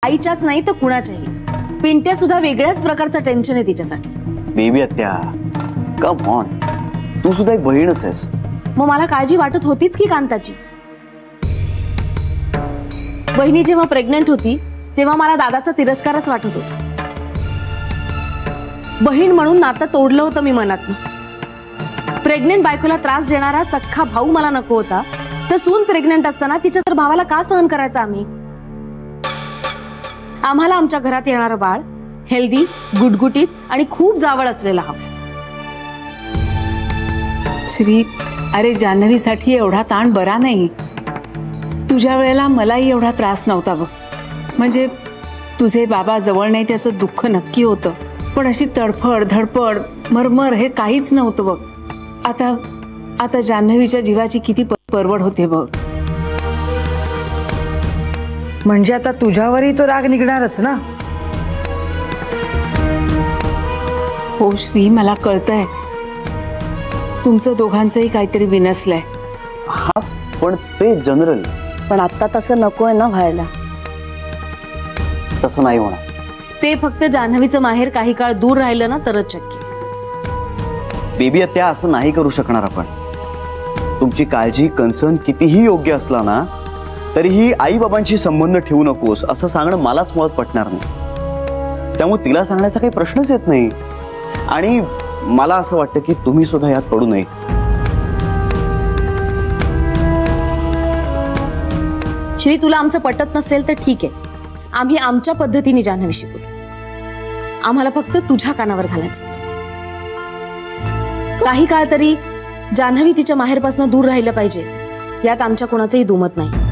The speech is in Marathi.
आईच्याच नाही तर कुणाच्याही। पिंट्या सुद्धा वेगळ्याच प्रकारचं टेन्शन आहे तिच्यासाठी। बेबी आत्या, कम ऑन, तू सुद्धा एक बहीणच आहेस। मग मला काळजी वाटत होतीच की कांताची। वहिनी जेव्हा प्रेग्नेंट होती तेव्हा मला दादाचा तिरस्कारच वाटत होता। बहीण म्हणून नातं तोडलं होतं मी मनातनं। प्रेग्नेंट बायकोला त्रास देणारा सख्खा भाऊ मला नको होता, तर सून प्रेग्नेंट असताना तिच्या तर भावाला का सहन करायचं आम्ही? आम्हाला आमच्या घरात येणारं बाळ हेल्दी, गुटगुटीत आणि खूप जावळ असलेला हवं। श्री, अरे जान्हवीसाठी एवढा ताण बरा नाही। तुझ्या वेळेला मलाही एवढा त्रास नव्हता बघ। म्हणजे तुझे बाबा जवळ नाही त्याचं दुःख नक्की होतं, पण अशी तडफड धडपड मरमर हे काहीच नव्हतं बघ। आता जान्हवीच्या जीवाची किती परवड होते बघ। म्हणजे आता तुझ्यावरही तो राग निघणारच ना? हो श्री, मला कळतंय तुमचं दोघांचंही काहीतरी बिनसलंय। हा, पण ते जनरल। पण आता तसं नकोय ना व्हायला। तसं नाही होणार। ते फक्त जान्हवीचं माहेर काही काळ दूर राहिलं ना तरच शक्य। बेबी आत्या, असं नाही करू शकणार आपण। तुमची काळजी, कन्सर्न कितीही योग्य असला ना तरीही आई बाबांशी संबंध ठेवू नकोस असं सांगणं मलाच मुळात पटणार नाही। त्यामुळे तिला सांगण्याचा काही प्रश्नच येत नाही। आणि मला असं वाटतं की तुम्ही सुद्धा यात पडू नये। श्री, तुला आमचं पटत नसेल तर ठीक आहे, आम्ही आमच्या पद्धतीने जान्हवीशी बोलू। आम्हाला फक्त तुझ्या कानावर घालायचं होतं। काही काळ तरी जान्हवी तिच्या माहेरपासून दूर राहिलं पाहिजे, यात आमच्या कोणाचंही दुमत नाही।